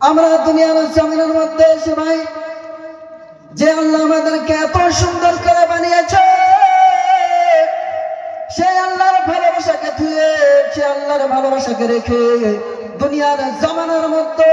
আমরা দুনিয়ার জমিনের মধ্যে এসে ভাই যে আল্লাহ আমাদেরকে এত সুন্দর করে বানিয়েছে, সেই আল্লাহর ভালোবাসাকে ধুয়ে, সে আল্লাহর ভালোবাসাকে রেখে দুনিয়ার জামানার মধ্যে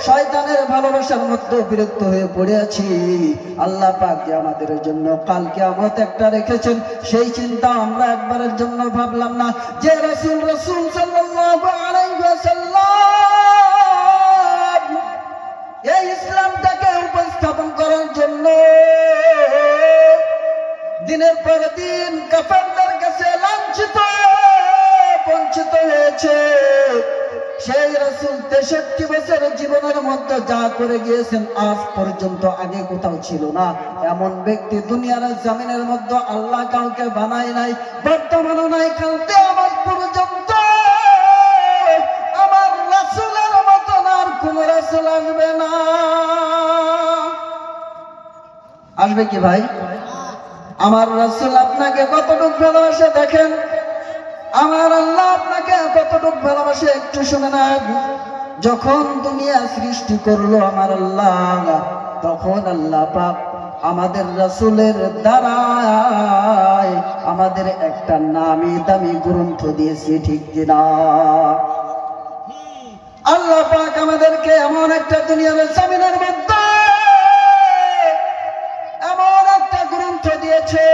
শয়তানের ভালোবাসার মধ্যে বিরক্ত হয়ে পড়ে আছি। আল্লাহ পাক যে আমাদের জন্য কাল কিয়ামত একটা রেখেছেন, সেই চিন্তা আমরা একবারের জন্য ভাবলাম না। যে রাসূল সাল্লাল্লাহু আলাইহি ওয়াসাল্লাম এই ইসলামটাকে উপস্থাপন করার জন্য দিনের পর দিন কাফেরদের কাছে লাঞ্ছিত বঞ্চিত হয়েছে, সেই রাসূল 63 বছরের জীবনের মধ্যে যা করে গিয়েছেন আজ পর্যন্ত আগে কোথাও ছিল না। এমন ব্যক্তি দুনিয়ার জমিনের মধ্যে আল্লাহ কাউকে বানায় নাই, বর্তমানও নাই, কাল কিয়ামত পর্যন্ত আমার রাসূলের মতো আর কোন রাসূল আসবে না। আসবে কি ভাই? আমার রাসূল আপনাকে কতটুকু ভালোবাসে দেখেন, আমার আল্লাহ আপনাকে কতটুকু ভালোবাসে একটু শুনে নেন। যখন দুনিয়া সৃষ্টি করলো আমার আল্লাহ, তখন আল্লাহ পাক আমাদের রাসূলের দ্বারাই আমাদের একটা নামি দামি গ্রন্থ দিয়েছে, ঠিক কিনা? আল্লাহ পাক আমাদেরকে এমন একটা দুনিয়ার জমিনের মধ্যে এমন একটা গ্রন্থ দিয়েছে,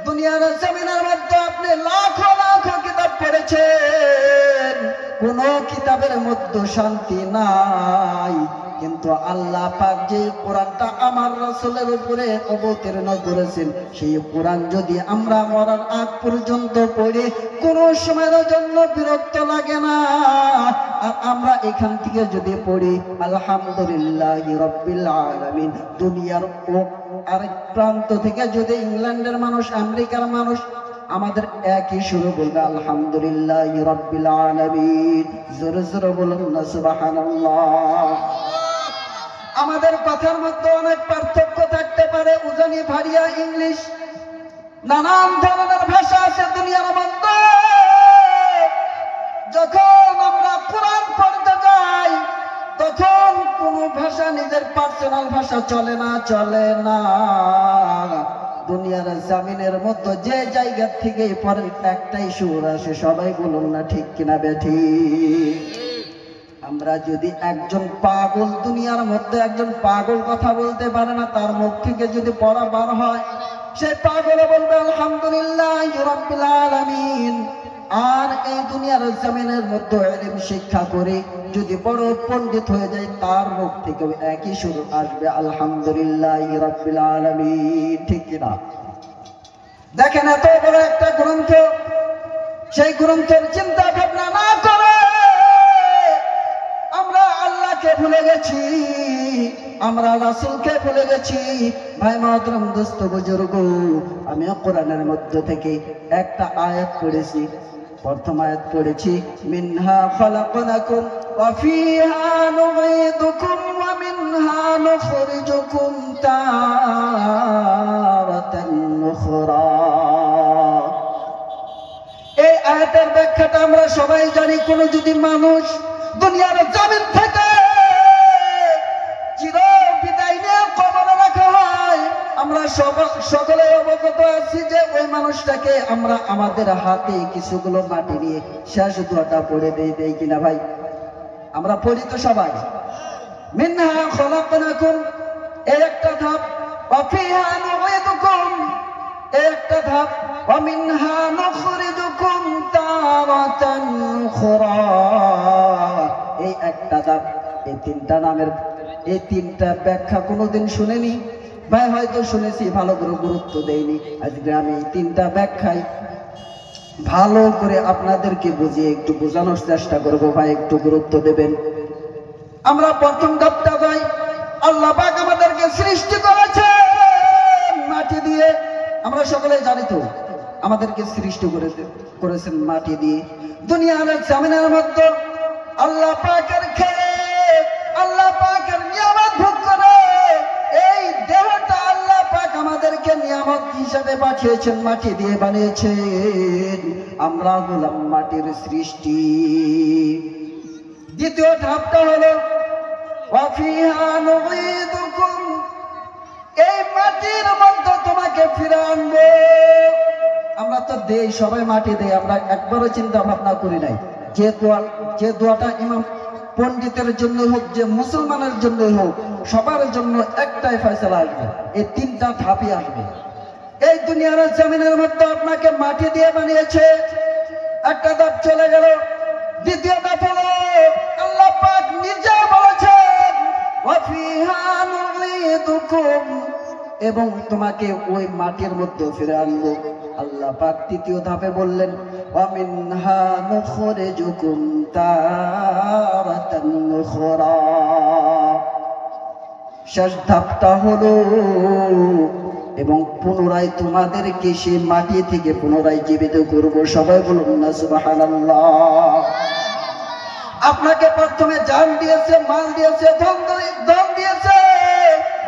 দুনিয়ার জমিনের মধ্যে আপনি লাখো লাখো কিতাব পড়েছেন, কোন কিতাবের মধ্যে শান্তি নাই, কিন্তু আল্লাহ পাক যে কোরআনটা আমার রাসূলের উপরে অবতীর্ণ করেছেন, সেই কোরআন যদি আমরা মরার আগ পর্যন্ত পড়ি কোন সময়ের জন্য বিরক্ত লাগে না। আর আমরা এখান থেকে যদি পড়ি আলহামদুলিল্লাহি রাব্বিল আলামিন, দুনিয়ার আরেক প্রান্ত থেকে যদি ইংল্যান্ডের মানুষ, আমেরিকার মানুষ আমাদের একই সুরে বলবে আলহামদুলিল্লাহি রাব্বিল আলামিন, জোরে জোরে বলুন না সুবহানাল্লাহ। আমাদের কথার মধ্যে অনেক পার্থক্য থাকতে পারে, উজানি ভারিয়া ইংলিশ, নানান ধরনের ভাষা আছে দুনিয়ার মধ্যে। যখন আমরা কোরআন পড়তে যাই তখন কোন ভাষা নিজের পার্সোনাল ভাষা চলে না। দুনিয়ার জামিনের মধ্যে যে জায়গা থেকে পড়েন একটাই সুর আসে, সবাই বলুন না ঠিক কিনা বেঠিক? আমরা যদি একজন পাগল, দুনিয়ার মধ্যে একজন পাগল কথা বলতে পারে না, তার মুখ থেকে যদি পড়া বার হয়, সে পাগল বলবে আলহামদুলিল্লাহি রাব্বিল আলামিন। আর এই দুনিয়ার জমিনের মধ্যে ইলম শিক্ষা করে যদি বড় পণ্ডিত হয়ে যায়, তার মুখ থেকে একই সুর আসবে আলহামদুলিল্লাহি রাব্বিল আলামিন, ঠিক কিনা? দেখেন এত বড় একটা গ্রন্থ, সেই গ্রন্থের চিন্তা ভাবনা না করে আমরা আল্লাহকে ভুলে গেছি, আমরা রাসূলকে ভুলে গেছি। ভাই মাহতরম দোস্ত বুজুর্গ, আমি কোরআনের মধ্যে থেকে একটা আয়াত পড়েছি, প্রথম আয়াত পড়েছি মিনহা খালাকনাকুম ওয়া ফিহা নুঈদুকুম ওয়া মিনহা নুখরিজুকুম তারাতান উখরা। এই আয়াতের ব্যাখ্যাটা আমরা সবাই জানি। কোন যদি মানুষ দুনিয়ার জমিন থেকে চির বিদায় নিয়ে কবরে রাখা হয়, আমরা সকলে অবগত আছি যে ওই মানুষটাকে আমরা আমাদের হাতে কিছুগুলো মাটি নিয়ে শেষ দোয়াটা পড়ে দেই কিনা ভাই? আমরা পড়ি তো সবাই। মিনহা খলাকনাকুম এর একটা ধাপ, ওয়া ফিহা নুঈদুকুম এর একটা ধাপ, ওয়া মিনহা নুখরিজুকুম তারাতান উখরা এই একটা ধাপ। এই তিনটা নামের, এই তিনটা ব্যাখ্যা কোনোদিন শুনেনি ভাই? হয়তো শুনেছি, ভালো করে গুরুত্ব দেইনি। আজকে আমি এই তিনটা ব্যাখ্যায় ভালো করে আপনাদেরকে বুঝিয়ে একটু বোঝানোর চেষ্টা করব ভাই, একটু গুরুত্ব দেবেন। আমরা প্রথম ধাপটা যাই, আল্লাহ পাক আমাদেরকে সৃষ্টি করেছেন মাটি দিয়ে। আমরা সকলে জানি তো আমাদেরকে সৃষ্টি করেছেন মাটি দিয়ে। দুনিয়ার জমিনের মধ্যে আল্লাহ পাকের খেয়ে, আল্লাহ পাকের নিয়ামত ভোগ করে এই দেহটা আল্লাহ পাক আমাদেরকে নিয়ামত হিসাবে পাঠিয়েছেন, মাটি দিয়ে বানিয়েছেন। আমরা হলাম মাটির সৃষ্টি। দ্বিতীয় ধাপটা হলো ওয়াফিহা নুঈদুকুম, এই মাটির মধ্যে তোমাকে ফিরে আনবো। আমরা তো দেই, সবাই মাটি দেই, আমরা একবারও চিন্তা ভাবনা করি নাই যে দোয়াটা ইমাম পণ্ডিতের জন্য হোক, যে মুসলমানের জন্য হোক, সবার জন্য একটাই ফয়সালা আসবে, এই তিনটা ধাপই আসবে। এই দুনিয়ার জমিনের মধ্যে আপনাকে মাটি দিয়ে বানিয়েছে, একটা ধাপ চলে গেল। দ্বিতীয় ধাপ হলো আল্লাহ পাক নিজে বলেছেন ওয়াফিহা নুঈদুকুম, এবং তোমাকে ওই মাটির মধ্যে ফিরে আনবো। আল্লাহ পাক তৃতীয় ধাপে বললেন ওয়ামিনহা নুখরিজুকুম তারাতান উখরা। শেষ ধাপটা হলো এবং পুনরায় তোমাদেরকে সেই মাটি থেকে পুনরায় জীবিত করব। সবাই বলুন না সুবহানাল্লাহ। আপনাকে প্রথমে জান দিয়েছে, মাল দিয়েছে, ধন দিয়েছে,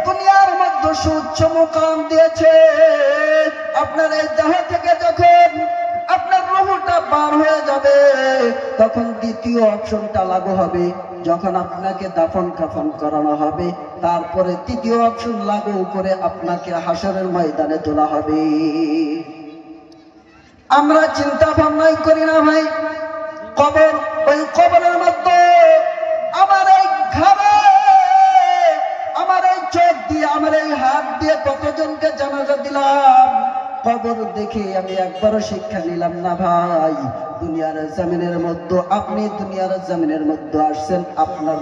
দুনিয়ার মধ্যে সুউচ্চ মুকাম দিয়েছে। আপনার এই দেহ থেকে যখন আপনার রূহটা বার হয়ে যাবে, তখন দ্বিতীয় অপশনটা লাগু হবে। যখন আপনাকে দাফন কাফন করানো হবে, তারপরে তৃতীয় অপশন লাগু করে আপনাকে হাসরের ময়দানে তোলা হবে। আমরা চিন্তা ভাবনাই করি না ভাই, কবর, ওই কবরের মধ্যে আমার এই ঘাড়ে, আমার এই চোখ দিয়ে, আমার এই হাত দিয়ে কতজনকে জানাজা দিলাম। কবর দেখে আমি একবারও শিক্ষা নিলাম না ভাই। দুনিয়ার জমিনের মধ্যে, আপনি দুনিয়ার জমিনের মধ্যে আসছেন, আপনার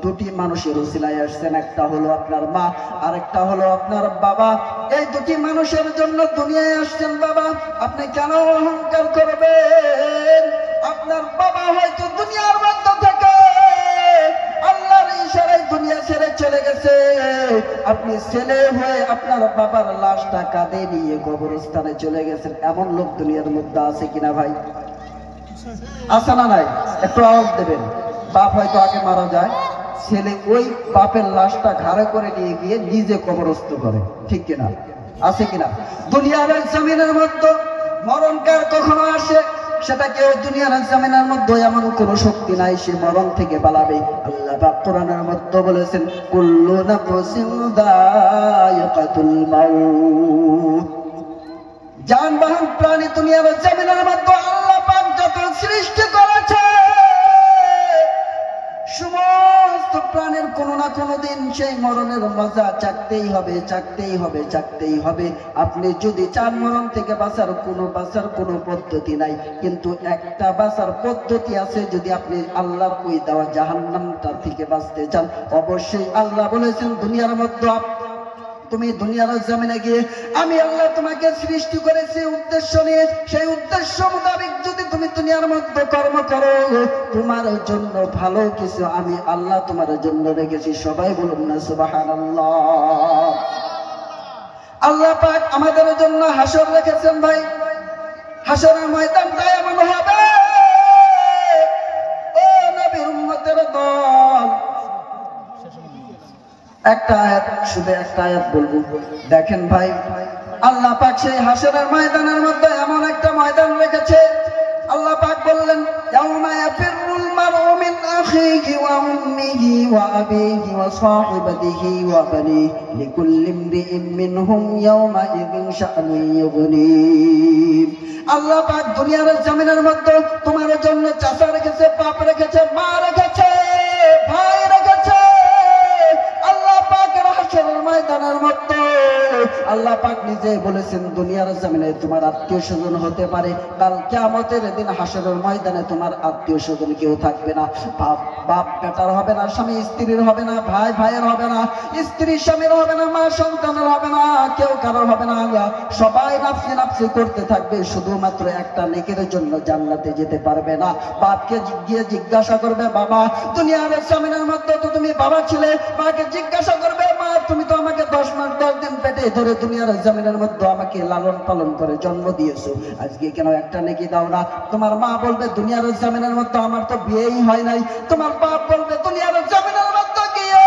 দুটি মানুষের উসিলায় আসছেন। একটা হলো আপনার মা, আরেকটা হলো আপনার বাবা। এই দুটি মানুষের জন্য দুনিয়ায় আসছেন বাবা। আপনি কেন অহংকার করবেন? আপনার বাবা হয়তো দুনিয়ার মধ্যে থেকে আল্লাহর ইশারায় দুনিয়া ছেড়ে চলে গেছে। আপনি ছেলে হয়ে আপনার বাবার লাশটা কাঁধে নিয়ে কবরস্থানে চলে গেছেন। এমন লোক দুনিয়ার মধ্যে আছে কিনা ভাই? আছে না নাই? একটু আওয়াজ দেবেন। বাপ হয়তো আগে মারা যায়, ছেলে ওই বাপের লাশটা ঘাড়ে করে নিয়ে গিয়ে নিজে কবরস্থ করে, ঠিক কিনা? আছে কিনা? দুনিয়ার জমিনের মধ্যে মরণকার কখনো আসে, সেটা কেউ দুনিয়ার জমিনের মধ্যে এমন কোন শক্তি নাই সে মরণ থেকে পালাবে। আল্লাহ পাক কোরআনের মধ্যে বলেছেন কুল্লু নাফসিন যায়িকাতুল মাউত। জানবাহন প্রাণী দুনিয়ার জমিনের মধ্যে আল্লাহ পাক যত সৃষ্টি করেছে, সমস্ত প্রাণের কোন না কোনো দিন সেই মরণের মজা চাকতেই হবে, চাকতেই হবে, চাকতেই হবে। আপনি যদি চান মরণ থেকে বাঁচার কোনো পদ্ধতি নাই, কিন্তু একটা বাঁচার পদ্ধতি আছে। যদি আপনি আল্লাহর ওই দেওয়া জাহান্নামটা থেকে বাঁচতে চান, অবশ্যই আল্লাহ বলেছেন দুনিয়ার মধ্যে তুমি দুনিয়ার জমিনে গিয়ে আমি আল্লাহ তোমাকে সৃষ্টি করেছি উদ্দেশ্য নিয়ে, সেই উদ্দেশ্য মোতাবেক যদি তুমি দুনিয়ার মধ্যে কর্ম করো, তোমার জন্য ভালো কিছু আমি আল্লাহ তোমার জন্য রেখেছি। সবাই বলুন না সুবহানাল্লাহ। আল্লাহ পাক আমাদের জন্য হাসর রেখেছেন ভাই। হাসরের ময়দানটা এমন হবে, ও নবীর উম্মতের দল, একটা আয়াত, শুধু একটা আয়াত বলবো। দেখেন ভাই, আল্লাহ পাক সেই হাসরের ময়দানের মধ্যে এমন একটা ময়দান রেখেছে। আল্লাহ পাক বললেন ইয়াউমা ইয়াফিরুল মারউ মিন আখিহি ওয়া উম্মিহি ওয়া আবিহি ওয়া সাহিবাতিহি ওয়া বানিহি লিকুল্লি ইমরিইন মিনহুম ইয়াউমা ইযিন শা'নুন ইউগনি। আল্লাহ পাক দুনিয়ার জমিনের মধ্যে তোমার জন্য চাচা রেখেছে, বাপ রেখেছে, মা রেখেছে, ভাই রেখেছে। আল্লাহ পাকের হাসরের ময়দানের মধ্যে আল্লাহ পাক নিজে বলেছেন দুনিয়ার জমিনে তোমার আত্মীয় স্বজন হতে পারে, কাল কিয়ামতের দিন হাসরের ময়দানে তোমার আত্মীয় স্বজন কেউ থাকবে না। বাপ বেটার হবে না, স্বামী স্ত্রীর হবে না, ভাই ভাইয়ের হবে না, স্ত্রী স্বামীর হবে না, মা সন্তানের হবে না, কেউ কারোর হবে না। সবাই নাফসি নাফসি করতে থাকবে। শুধুমাত্র একটা নেকের জন্য জান্নাতে যেতে পারবে না। বাপকে গিয়ে জিজ্ঞাসা করবে, বাবা দুনিয়ার জমিনের মধ্যে তো তুমি বাবা ছিলে। মাকে জিজ্ঞাসা করবে, মা তুমি তো আমাকে 10 মাস 10 দিন পেটে ধরে দুনিয়ার জমিনের মধ্যে আমাকে লালন পালন করে জন্ম দিয়েছো, আজকে কেন একটা নেকি দাও না? তোমার মা বলবে দুনিয়ার জমিনের মধ্যে আমার তো বিয়েই হয় নাই। তোমার বাপ বলবে দুনিয়ার জমিনের মধ্যে গিয়ে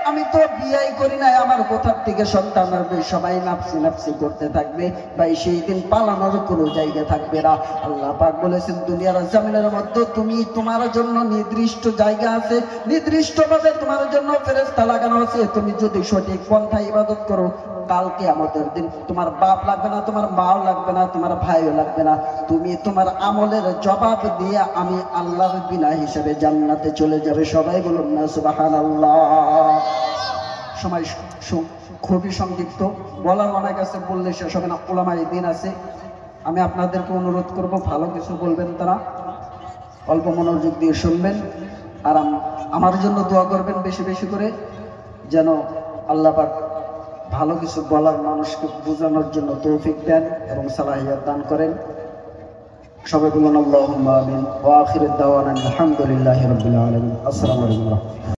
আমি তো বিয়াই করি নাই, আমার কোথার থেকে সন্তান আসবে, সবাই নাফসি নাফসি করতে থাকবে ভাই, সেই দিন পালানোর কোনো জায়গা থাকবে না। আল্লাহ পাক বলেছেন দুনিয়ার জমিনের মধ্যে তুমি তোমার জন্য নির্দিষ্ট জায়গা আছে, নির্দিষ্টভাবে তোমার জন্য ফেরেশতা লাগানো আছে, তুমি যদি সঠিক পন্থায় ইবাদত করো কালকে আমাদের দিন তোমার বাপ লাগবে না, তোমার মাও লাগবে না, তোমার ভাইও লাগবে না, তুমি তোমার আমলের জবাব দিয়ে আমি আল্লাহর বিনা হিসেবে জান্নাতে চলে যাবে। সবাই বলুন না সুবহানাল্লাহ। সময় খুবই সংক্ষিপ্ত, বলার অনেক আছে, বললে শেষ হবে না, উলামায়ে দ্বীন আছে। আমি আপনাদেরকে অনুরোধ করব ভালো কিছু বলবেন, তারা অল্প মনোযোগ দিয়ে শুনবেন, আর আমার জন্য দোয়া করবেন বেশি বেশি করে, যেন আল্লাহ পাক ভালো কিছু বলার মানুষকে বোঝানোর জন্য তৌফিক দেন এবং সালাহিয়াত দান করেন। সবাই বলুন আল্লাহুম্মা আমিন। ওয়া আখিরু দাওয়ানা আলহামদুলিল্লাহি রাব্বিল আলামিন। আসসালামু আলাইকুম।